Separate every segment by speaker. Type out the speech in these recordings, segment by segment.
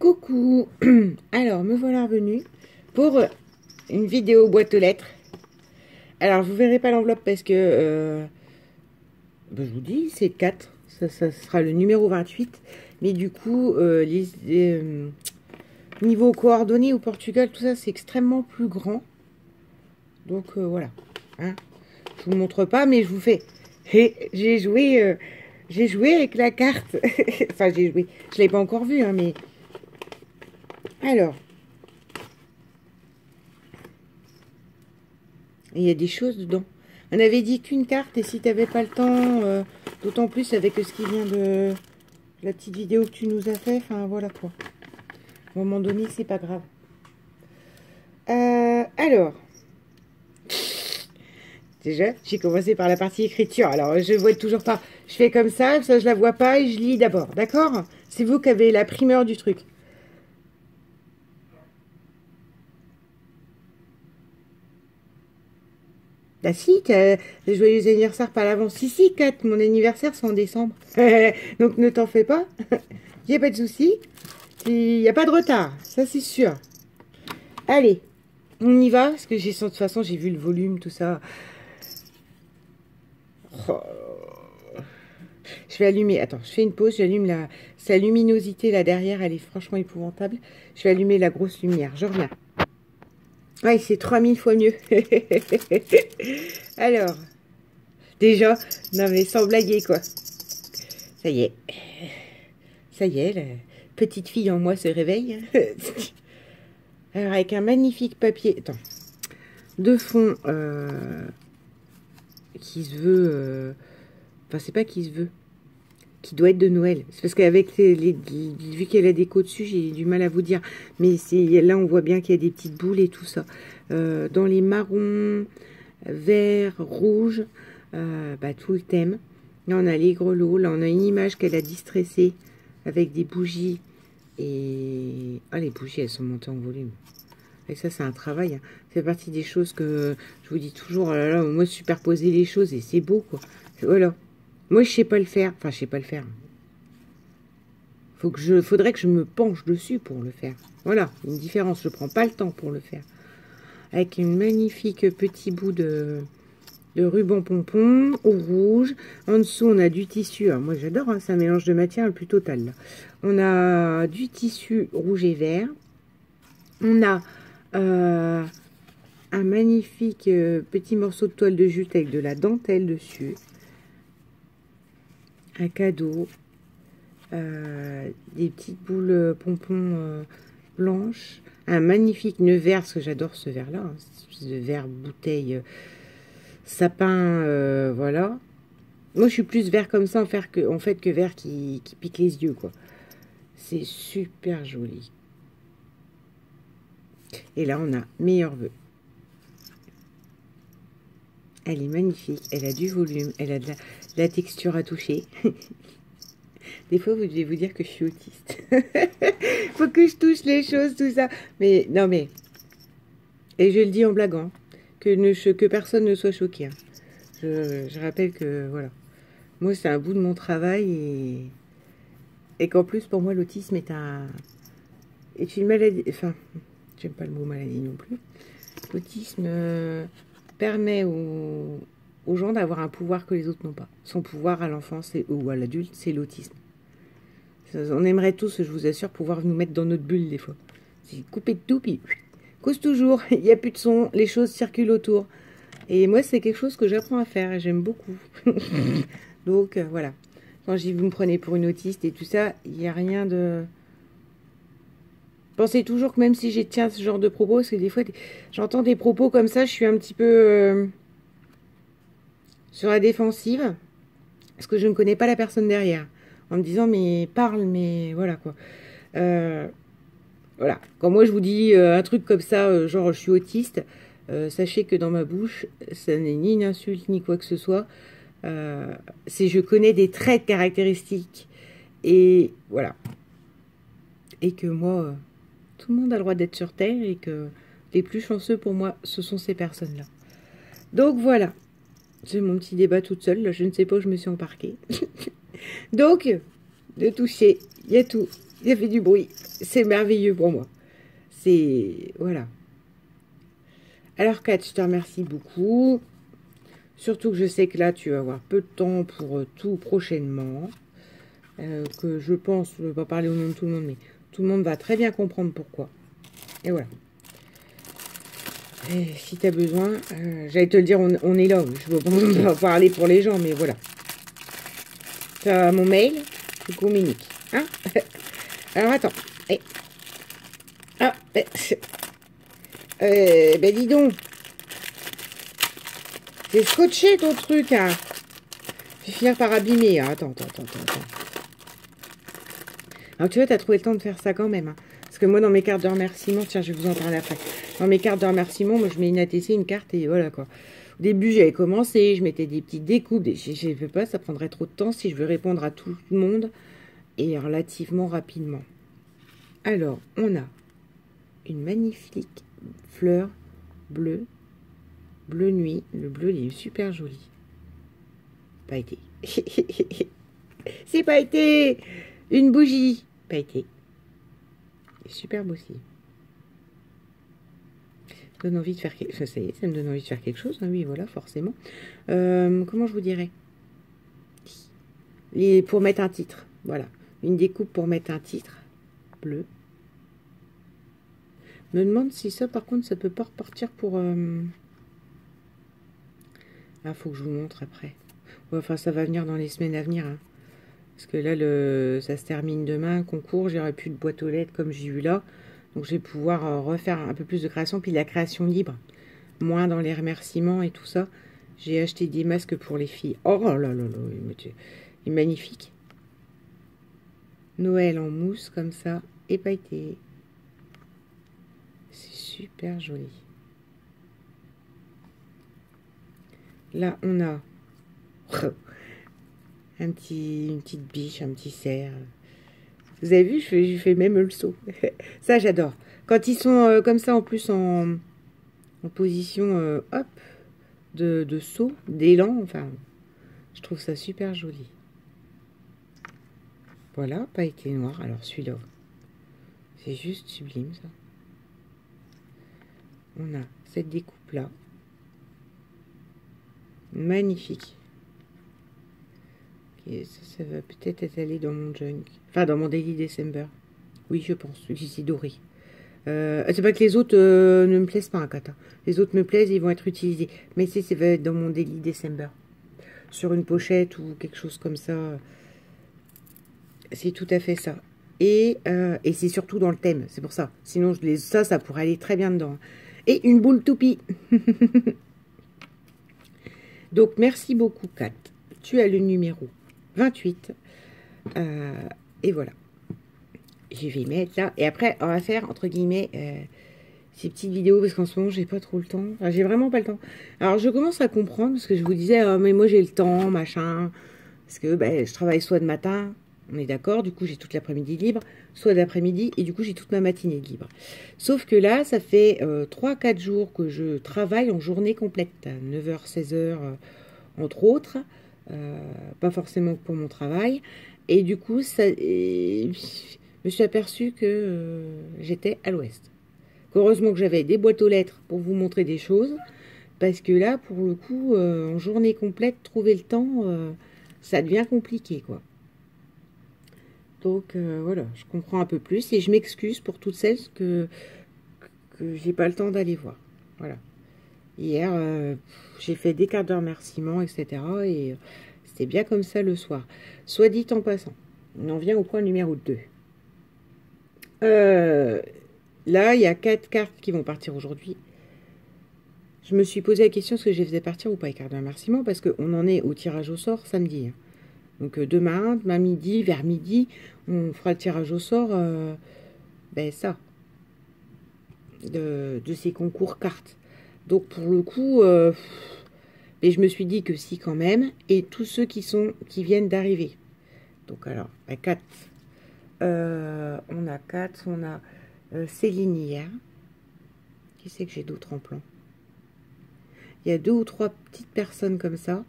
Speaker 1: Coucou. Alors, me voilà revenue pour une vidéo boîte aux lettres. Alors, vous verrez pas l'enveloppe parce que, je vous dis, c'est 4. Ça sera le numéro 28. Mais du coup, niveau coordonnées au Portugal, tout ça, c'est extrêmement plus grand. Donc, voilà. Hein. Je vous montre pas, mais je vous fais. J'ai joué avec la carte. Enfin, j'ai joué. Je l'ai pas encore vu, hein, mais... Alors... Il y a des choses dedans. On avait dit qu'une carte, et si tu n'avais pas le temps, d'autant plus avec ce qui vient de la petite vidéo que tu nous as fait, enfin voilà quoi. À un moment donné, c'est pas grave. Alors, déjà, j'ai commencé par la partie écriture. Alors, je vois toujours pas. Je fais comme ça je la vois pas et je lis d'abord, d'accord? C'est vous qui avez la primeur du truc. Ah si, joyeux anniversaire par l'avance. Si, Kat, mon anniversaire c'est en décembre. Donc ne t'en fais pas. Il n'y a pas de souci. Il n'y a pas de retard, ça c'est sûr. Allez, on y va. Parce que de toute façon, j'ai vu le volume, tout ça. Oh. Je vais allumer. Attends, je fais une pause. J'allume sa luminosité là derrière. Elle est franchement épouvantable. Je vais allumer la grosse lumière. Je reviens. Ouais, c'est 3000 fois mieux. Alors, déjà, non mais sans blaguer quoi. Ça y est. Ça y est, la petite fille en moi se réveille. Alors, avec un magnifique papier. Attends. De fond qui se veut. Enfin, c'est pas qui se veut. Qui doit être de Noël. C'est parce qu'avec vu qu'il y a la déco dessus, j'ai du mal à vous dire. Mais là, on voit bien qu'il y a des petites boules et tout ça. Dans les marrons, verts, rouges, tout le thème. Là, on a les grelots. Là, on a une image qu'elle a distressée avec des bougies. Et... Ah, les bougies, elles sont montées en volume. Et ça, c'est un travail. Hein. Ça fait partie des choses que je vous dis toujours. Oh là là, moi, superposer les choses et c'est beau, quoi. Voilà. Moi, je sais pas le faire. Enfin, je sais pas le faire. Faudrait que je me penche dessus pour le faire. Voilà, une différence. Je prends pas le temps pour le faire. Avec une magnifique petit bout de ruban pompon au rouge. En dessous, on a du tissu. Alors, moi, j'adore. Hein, c'est un mélange de matière le plus total. Là. On a du tissu rouge et vert. On a un magnifique petit morceau de toile de jute avec de la dentelle dessus. Un cadeau, des petites boules pompons blanches, un magnifique nœud vert, parce que j'adore ce vert là, hein, ce vert bouteille sapin, voilà. Moi je suis plus vert comme ça en fait que vert qui pique les yeux quoi. C'est super joli. Et là on a meilleur vœu. Elle est magnifique, elle a du volume, elle a de la texture à toucher. Des fois, vous devez vous dire que je suis autiste. Faut que je touche les choses, tout ça. Mais, non mais... Et je le dis en blaguant. Que personne ne soit choqué. Hein. Je rappelle que, voilà. Moi, c'est un bout de mon travail et qu'en plus, pour moi, l'autisme est une maladie... Enfin, j'aime pas le mot maladie non plus. L'autisme permet aux gens d'avoir un pouvoir que les autres n'ont pas. Son pouvoir à l'enfance ou à l'adulte, c'est l'autisme. On aimerait tous, je vous assure, pouvoir nous mettre dans notre bulle des fois. C'est couper de tout, puis cause toujours, il n'y a plus de son, les choses circulent autour. Et moi, c'est quelque chose que j'apprends à faire et j'aime beaucoup. Donc, voilà. Quand je dis vous me prenez pour une autiste et tout ça, il n'y a rien de... Pensez toujours que même si j'ai tiens ce genre de propos, parce que des fois, j'entends des propos comme ça, je suis un petit peu sur la défensive, parce que je ne connais pas la personne derrière. En me disant, mais parle, mais voilà quoi. Voilà. Quand moi je vous dis un truc comme ça, genre je suis autiste, sachez que dans ma bouche, ça n'est ni une insulte ni quoi que ce soit. Je connais des traits caractéristiques. Et voilà. Et que moi, tout le monde a le droit d'être sur Terre et que les plus chanceux pour moi, ce sont ces personnes-là. Donc voilà. J'ai mon petit débat toute seule. Là, je ne sais pas où je me suis embarquée. Donc, de toucher, il y a tout. Il a fait du bruit. C'est merveilleux pour moi. C'est... Voilà. Alors, Kat, je te remercie beaucoup. Surtout que je sais que là, tu vas avoir peu de temps pour tout prochainement. Que je pense, je ne vais pas parler au nom de tout le monde, mais tout le monde va très bien comprendre pourquoi. Et voilà. Et si tu as besoin, j'allais te le dire, on est là. Je ne veux pas parler pour les gens, mais voilà. Tu as mon mail, tu communiques. Hein. Alors, attends. Ah, ben dis donc. C'est scotché ton truc, hein. Je vais finir par abîmer. Hein. Attends. Alors tu vois, tu as trouvé le temps de faire ça quand même. Hein. Parce que moi, dans mes cartes de remerciement, tiens, je vais vous en parler après. Dans mes cartes de remerciement, moi, je mets une ATC, une carte et voilà quoi. Au début, j'avais commencé, je mettais des petites découpes. Je ne sais pas, ça prendrait trop de temps si je veux répondre à tout le monde. Et relativement rapidement. Alors, on a une magnifique fleur bleue. Bleu nuit. Le bleu, il est super joli. Pas été. C'est pas été. Une bougie. Pas été. Superbe aussi. Ça donne envie de faire quelque chose. Ça y est, ça me donne envie de faire quelque chose. Hein, oui, voilà, forcément. Comment je vous dirais? Pour mettre un titre. Voilà. Une découpe pour mettre un titre. Bleu. Me demande si ça, par contre, ça peut pas repartir pour... Ah, faut que je vous montre après. Ouais, enfin, ça va venir dans les semaines à venir. Hein. Parce que là, ça se termine demain, concours. J'aurai plus de boîte aux lettres comme j'ai eu là. Donc, je vais pouvoir refaire un peu plus de création. Puis, la création libre. Moins dans les remerciements et tout ça. J'ai acheté des masques pour les filles. Oh là là là, il est magnifique. Noël en mousse, comme ça. Et pailleté. C'est super joli. Là, on a une petite biche, un petit cerf. Vous avez vu, je fais même le saut. Ça, j'adore. Quand ils sont comme ça, en plus, en position, hop, de saut, d'élan, enfin, je trouve ça super joli. Voilà, pailleté noir. Alors, celui-là, c'est juste sublime, ça. On a cette découpe-là. Magnifique. Et ça va peut-être être allé dans mon junk. Enfin, dans mon Daily December. Oui, je pense. Ici doré. C'est pas que les autres ne me plaisent pas, un Kata. Les autres me plaisent, ils vont être utilisés. Mais ça va être dans mon Daily December. Sur une pochette ou quelque chose comme ça. C'est tout à fait ça. Et c'est surtout dans le thème. C'est pour ça. Sinon, ça pourrait aller très bien dedans. Et une boule toupie. Donc, merci beaucoup, Kat. Tu as le numéro 28. Et voilà. Je vais mettre là. Et après, on va faire, entre guillemets, ces petites vidéos. Parce qu'en ce moment, j'ai pas trop le temps. Enfin, j'ai vraiment pas le temps. Alors, je commence à comprendre. Parce que je vous disais, mais moi, j'ai le temps, machin. Parce que je travaille soit de matin. On est d'accord. Du coup, j'ai toute l'après-midi libre. Soit d'après-midi. Et du coup, j'ai toute ma matinée libre. Sauf que là, ça fait 3-4 jours que je travaille en journée complète. 9h, 16h, entre autres. Pas forcément pour mon travail. Et du coup, je me suis aperçue que j'étais à l'ouest. Heureusement que j'avais des boîtes aux lettres pour vous montrer des choses. Parce que là, pour le coup, en journée complète, trouver le temps, ça devient compliqué, quoi. Donc, voilà, je comprends un peu plus. Et je m'excuse pour toutes celles que j'ai pas le temps d'aller voir. Voilà. Hier, j'ai fait des cartes de remerciement, etc. Et c'était bien comme ça le soir. Soit dit en passant, on en vient au point numéro 2. Là, il y a 4 cartes qui vont partir aujourd'hui. Je me suis posé la question est-ce que je les faisais partir ou pas les cartes de remerciement parce qu'on en est au tirage au sort samedi. Hein. Donc demain midi, vers midi, on fera le tirage au sort ça de ces concours cartes. Donc pour le coup, mais je me suis dit que si quand même, et tous ceux qui viennent d'arriver. Donc alors, 4. On a 4, on a Céline hier. Qui c'est que j'ai d'autres en plan? Il y a 2 ou 3 petites personnes comme ça,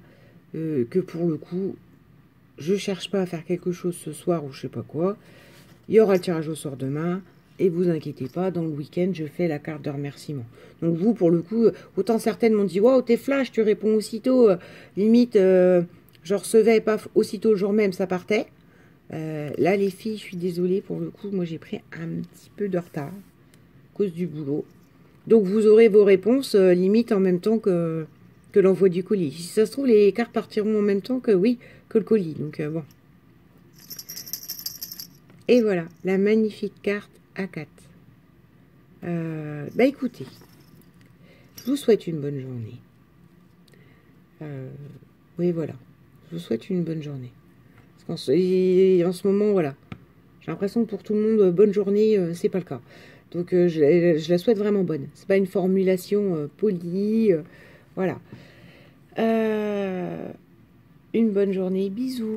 Speaker 1: que pour le coup, je cherche pas à faire quelque chose ce soir ou je sais pas quoi. Il y aura le tirage au sort demain. Et vous inquiétez pas, dans le week-end, je fais la carte de remerciement. Donc vous, pour le coup, autant certaines m'ont dit « Waouh, t'es flash, tu réponds aussitôt. » Limite, je recevais, paf, aussitôt le jour même, ça partait. Là, les filles, je suis désolée, pour le coup, moi, j'ai pris un petit peu de retard à cause du boulot. Donc vous aurez vos réponses, limite, en même temps que l'envoi du colis. Si ça se trouve, les cartes partiront en même temps que, oui, que le colis. Donc, bon. Et voilà, la magnifique carte A4. Bah écoutez, je vous souhaite une bonne journée. Oui, voilà. Je vous souhaite une bonne journée. Parce qu'en ce moment, voilà. J'ai l'impression que pour tout le monde, bonne journée, c'est pas le cas. Donc, je la souhaite vraiment bonne. C'est pas une formulation polie. Voilà. Une bonne journée. Bisous.